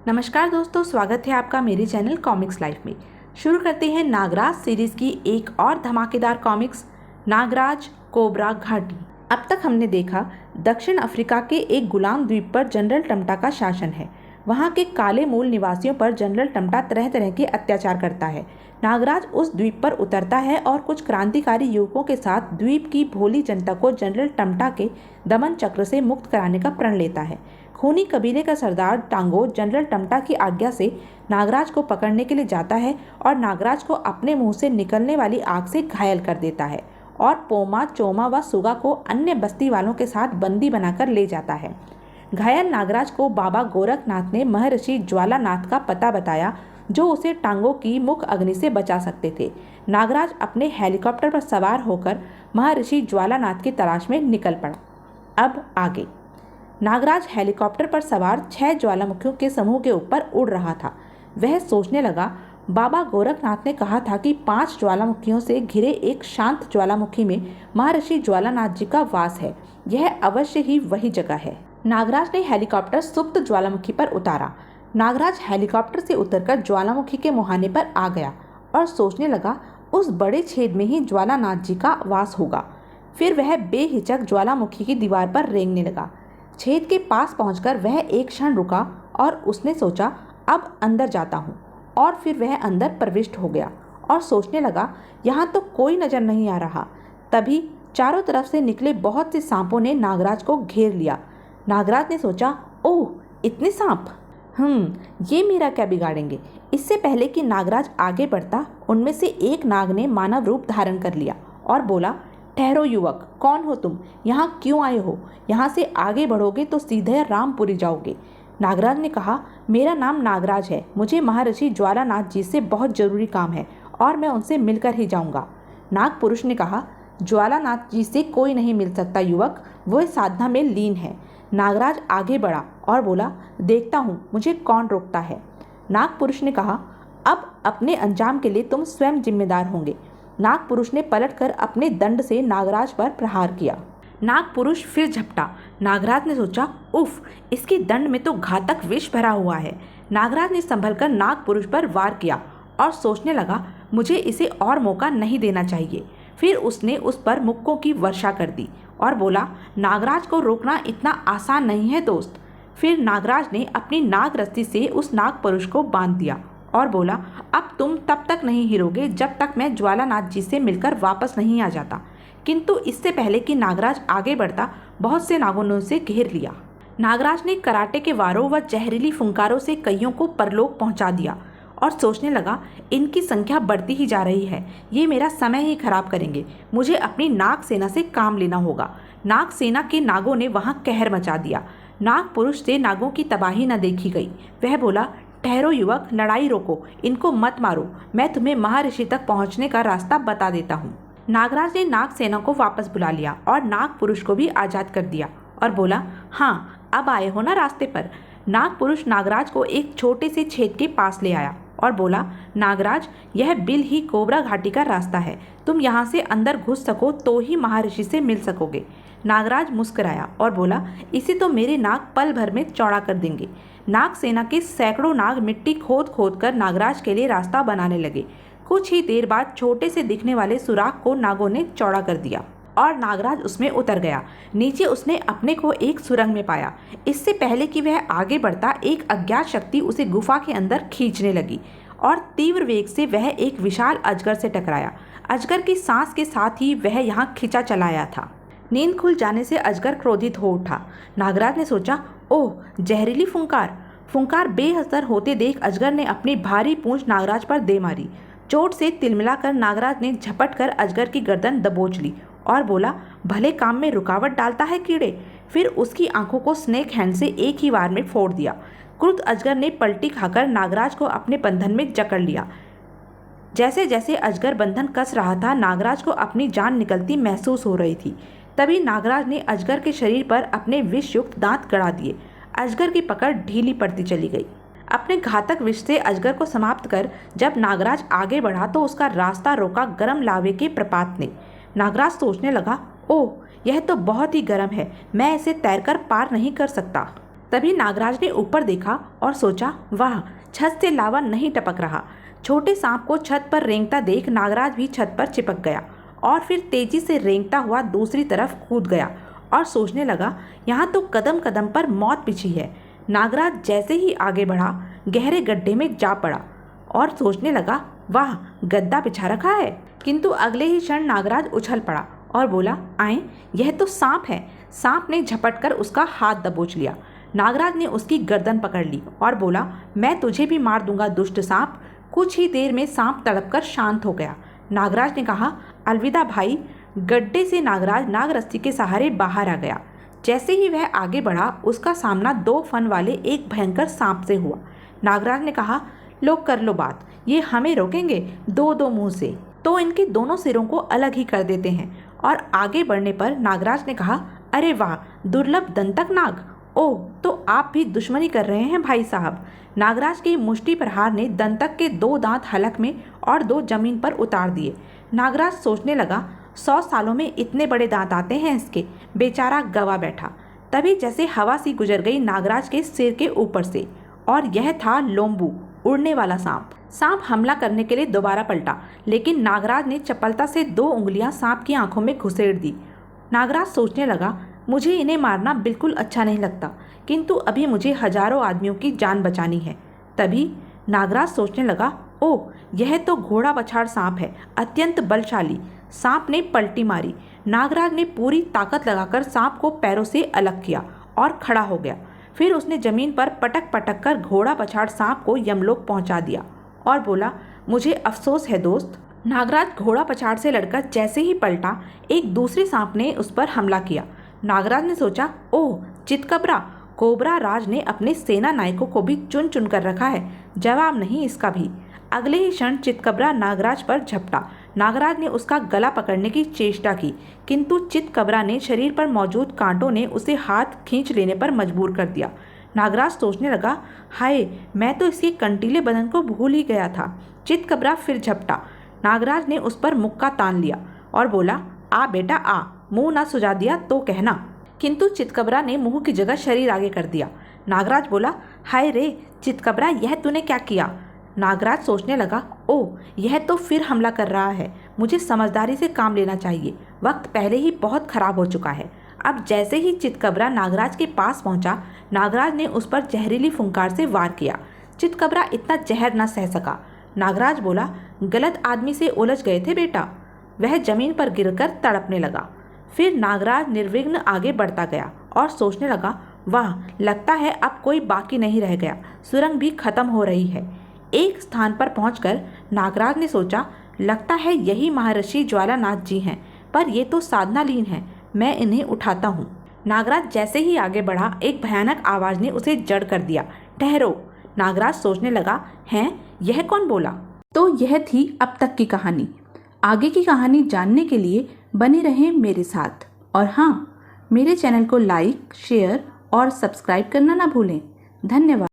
नमस्कार दोस्तों, स्वागत है आपका मेरे चैनल कॉमिक्स लाइफ में। शुरू करते हैं नागराज सीरीज की एक और धमाकेदार कॉमिक्स, नागराज कोबरा घाटी। अब तक हमने देखा दक्षिण अफ्रीका के एक गुलाम द्वीप पर जनरल टम्टा का शासन है। वहाँ के काले मूल निवासियों पर जनरल टम्टा तरह तरह के अत्याचार करता है। नागराज उस द्वीप पर उतरता है और कुछ क्रांतिकारी युवकों के साथ द्वीप की भोली जनता को जनरल टम्टा के दमन चक्र से मुक्त कराने का प्रण लेता है। खूनी कबीले का सरदार टांगो जनरल टम्टा की आज्ञा से नागराज को पकड़ने के लिए जाता है और नागराज को अपने मुंह से निकलने वाली आग से घायल कर देता है और पोमा, चोमा व सुगा को अन्य बस्ती वालों के साथ बंदी बनाकर ले जाता है। घायल नागराज को बाबा गोरखनाथ ने महर्षि ज्वालानाथ का पता बताया, जो उसे टांगों की मुख अग्नि से बचा सकते थे। नागराज अपने हेलीकॉप्टर पर सवार होकर महर्षि ज्वालानाथ की तलाश में निकल पड़ा। अब आगे। नागराज हेलीकॉप्टर पर सवार 6 ज्वालामुखियों के समूह के ऊपर उड़ रहा था। वह सोचने लगा, बाबा गोरखनाथ ने कहा था कि 5 ज्वालामुखियों से घिरे एक शांत ज्वालामुखी में महर्षि ज्वालानाथ जी का वास है। यह अवश्य ही वही जगह है। नागराज ने हेलीकॉप्टर सुप्त ज्वालामुखी पर उतारा। नागराज हेलीकॉप्टर से उतरकर ज्वालामुखी के मुहाने पर आ गया और सोचने लगा, उस बड़े छेद में ही ज्वालानाथ जी का वास होगा। फिर वह बेहिचक ज्वालामुखी की दीवार पर रेंगने लगा। छेद के पास पहुंचकर वह एक क्षण रुका और उसने सोचा, अब अंदर जाता हूं। और फिर वह अंदर प्रविष्ट हो गया और सोचने लगा, यहाँ तो कोई नजर नहीं आ रहा। तभी चारों तरफ से निकले बहुत से सांपों ने नागराज को घेर लिया। नागराज ने सोचा, ओह, इतने सांप, ये मेरा क्या बिगाड़ेंगे। इससे पहले कि नागराज आगे बढ़ता, उनमें से एक नाग ने मानव रूप धारण कर लिया और बोला, ठहरो युवक, कौन हो तुम? यहाँ क्यों आए हो? यहाँ से आगे बढ़ोगे तो सीधे रामपुरी जाओगे। नागराज ने कहा, मेरा नाम नागराज है। मुझे महर्षि ज्वालानाथ जी से बहुत जरूरी काम है और मैं उनसे मिलकर ही जाऊंगा। नाग पुरुष ने कहा, ज्वालानाथ जी से कोई नहीं मिल सकता युवक, वो साधना में लीन है। नागराज आगे बढ़ा और बोला, देखता हूँ मुझे कौन रोकता है। नाग पुरुष ने कहा, अब अपने अंजाम के लिए तुम स्वयं जिम्मेदार होंगे। नाग पुरुष ने पलटकर अपने दंड से नागराज पर प्रहार किया। नाग पुरुष फिर झपटा। नागराज ने सोचा, उफ, इसके दंड में तो घातक विष भरा हुआ है। नागराज ने संभलकर नाग पुरुष पर वार किया और सोचने लगा, मुझे इसे और मौका नहीं देना चाहिए। फिर उसने उस पर मुक्कों की वर्षा कर दी और बोला, नागराज को रोकना इतना आसान नहीं है दोस्त। फिर नागराज ने अपनी नाग रस्सी से उस नाग पुरुष को बांध दिया और बोला, अब तुम तब तक नहीं हिरोगे जब तक मैं ज्वालानाथ जी से मिलकर वापस नहीं आ जाता। किंतु इससे पहले कि नागराज आगे बढ़ता, बहुत से नागों ने उसे घेर लिया। नागराज ने कराटे के वारों व जहरीली फुंकारों से कईयों को परलोक पहुंचा दिया और सोचने लगा, इनकी संख्या बढ़ती ही जा रही है, ये मेरा समय ही खराब करेंगे। मुझे अपनी नाग सेना से काम लेना होगा। नाग सेना के नागों ने वहां कहर मचा दिया। नाग पुरुष से नागों की तबाही न देखी गई। वह बोला, ठहरो युवक, लड़ाई रोको, इनको मत मारो, मैं तुम्हें महर्षि तक पहुंचने का रास्ता बता देता हूँ। नागराज ने नाग सेना को वापस बुला लिया और नाग पुरुष को भी आजाद कर दिया और बोला, हाँ, अब आए हो ना रास्ते पर। नाग पुरुष नागराज को एक छोटे से छेद के पास ले आया और बोला, नागराज, यह बिल ही कोबरा घाटी का रास्ता है। तुम यहाँ से अंदर घुस सको तो ही महर्षि से मिल सकोगे। नागराज मुस्कुराया और बोला, इसे तो मेरे नाग पल भर में चौड़ा कर देंगे। नाग सेना के सैकड़ों नाग मिट्टी खोद खोद कर नागराज के लिए रास्ता बनाने लगे। कुछ ही देर बाद छोटे से दिखने वाले सुराख को नागों ने चौड़ा कर दिया और नागराज उसमें उतर गया। नीचे उसने अपने को एक सुरंग में पाया। इससे पहले कि वह आगे बढ़ता, एक अज्ञात शक्ति उसे गुफा के अंदर खींचने लगी और तीव्र वेग से वह एक विशाल अजगर से टकराया। अजगर की सांस के साथ ही वह यहाँ खिंचा चलाया था। नींद खुल जाने से अजगर क्रोधित हो उठा। नागराज ने सोचा, ओह, जहरीली फुंकार बेअसर होते देख अजगर ने अपनी भारी पूंछ नागराज पर दे मारी। चोट से तिलमिलाकर नागराज ने झपट कर अजगर की गर्दन दबोच ली और बोला, भले काम में रुकावट डालता है कीड़े। फिर उसकी आंखों को स्नेक हैंड से एक ही वार में फोड़ दिया। क्रुद्ध अजगर ने पलटी खाकर नागराज को अपने बंधन में जकड़ लिया। जैसे जैसे अजगर बंधन कस रहा था, नागराज को अपनी जान निकलती महसूस हो रही थी। तभी नागराज ने अजगर के शरीर पर अपने विषयुक्त दांत गड़ा दिए। अजगर की पकड़ ढीली पड़ती चली गई। अपने घातक विष से अजगर को समाप्त कर जब नागराज आगे बढ़ा तो उसका रास्ता रोका गर्म लावे के प्रपात ने। नागराज सोचने लगा, ओह, यह तो बहुत ही गर्म है, मैं इसे तैरकर पार नहीं कर सकता। तभी नागराज ने ऊपर देखा और सोचा, वाह, छत से लावा नहीं टपक रहा। छोटे सांप को छत पर रेंगता देख नागराज भी छत पर चिपक गया और फिर तेजी से रेंगता हुआ दूसरी तरफ कूद गया और सोचने लगा, यहाँ तो कदम कदम पर मौत पिछी है। नागराज जैसे ही आगे बढ़ा गहरे गड्ढे में जा पड़ा और सोचने लगा, वाह, गद्दा बिछा रखा है। किंतु अगले ही क्षण नागराज उछल पड़ा और बोला, आए, यह तो सांप है। सांप ने झपटकर उसका हाथ दबोच लिया। नागराज ने उसकी गर्दन पकड़ ली और बोला, मैं तुझे भी मार दूंगा दुष्ट सांप। कुछ ही देर में सांप तड़पकर शांत हो गया। नागराज ने कहा, अलविदा भाई। गड्ढे से नागराज नागरस्सी के सहारे बाहर आ गया। जैसे ही वह आगे बढ़ा उसका सामना 2 फन वाले एक भयंकर सांप से हुआ। नागराज ने कहा, लो कर लो बात, ये हमें रोकेंगे 2-2 मुंह से, तो इनके दोनों सिरों को अलग ही कर देते हैं। और आगे बढ़ने पर नागराज ने कहा, अरे वाह, दुर्लभ दंतक नाग, ओह, तो आप भी दुश्मनी कर रहे हैं भाई साहब। नागराज के मुष्टि प्रहार ने दंतक के 2 दांत हलक में और 2 जमीन पर उतार दिए। नागराज सोचने लगा, 100 सालों में इतने बड़े दांत आते हैं इसके। बेचारा गवा बैठा। तभी जैसे हवा सी गुजर गई नागराज के सिर के ऊपर से, और यह था लोम्बू, उड़ने वाला सांप। सांप हमला करने के लिए दोबारा पलटा, लेकिन नागराज ने चपलता से 2 उंगलियां सांप की आंखों में घुसेड़ दी। नागराज सोचने लगा, मुझे इन्हें मारना बिल्कुल अच्छा नहीं लगता, किंतु अभी मुझे हजारों आदमियों की जान बचानी है। तभी नागराज सोचने लगा, ओह, यह तो घोड़ा पछाड़ सांप है, अत्यंत बलशाली। सांप ने पलटी मारी। नागराज ने पूरी ताकत लगाकर सांप को पैरों से अलग किया और खड़ा हो गया। फिर उसने जमीन पर पटक पटक कर घोड़ा पछाड़ सांप को यमलोक पहुंचा दिया और बोला, मुझे अफसोस है दोस्त। नागराज घोड़ा पछाड़ से लड़कर जैसे ही पलटा, एक दूसरे सांप ने उस पर हमला किया। नागराज ने सोचा, ओह, चितकबरा, कोबरा राज ने अपने सेना नायकों को भी चुन चुन कर रखा है, जवाब नहीं इसका भी। अगले ही क्षण चितकबरा नागराज पर झपटा। नागराज ने उसका गला पकड़ने की चेष्टा की, किंतु चितकबरा ने शरीर पर मौजूद कांटों ने उसे हाथ खींच लेने पर मजबूर कर दिया। नागराज सोचने लगा, हाय, मैं तो इसके कंटीले बदन को भूल ही गया था। चितकबरा फिर झपटा। नागराज ने उस पर मुक्का तान लिया और बोला, आ बेटा आ, मुंह ना सुझा दिया तो कहना। किंतु चितकबरा ने मुंह की जगह शरीर आगे कर दिया। नागराज बोला, हाय रे चितकबरा, यह तूने क्या किया? नागराज सोचने लगा, ओह, यह तो फिर हमला कर रहा है, मुझे समझदारी से काम लेना चाहिए, वक्त पहले ही बहुत खराब हो चुका है। अब जैसे ही चितकबरा नागराज के पास पहुंचा, नागराज ने उस पर जहरीली फुंकार से वार किया। चितकबरा इतना जहर न सह सका। नागराज बोला, गलत आदमी से उलझ गए थे बेटा। वह जमीन पर गिरकर तड़पने लगा। फिर नागराज निर्विघ्न आगे बढ़ता गया और सोचने लगा, वाह, लगता है अब कोई बाकी नहीं रह गया, सुरंग भी खत्म हो रही है। एक स्थान पर पहुंचकर नागराज ने सोचा, लगता है यही महर्षि ज्वालानाथ जी हैं, पर ये तो साधनालीन हैं, मैं इन्हें उठाता हूँ। नागराज जैसे ही आगे बढ़ा, एक भयानक आवाज ने उसे जड़ कर दिया। ठहरो। नागराज सोचने लगा, हैं, यह कौन बोला? तो यह थी अब तक की कहानी। आगे की कहानी जानने के लिए बने रहें मेरे साथ, और हाँ, मेरे चैनल को लाइक, शेयर और सब्सक्राइब करना ना भूलें। धन्यवाद।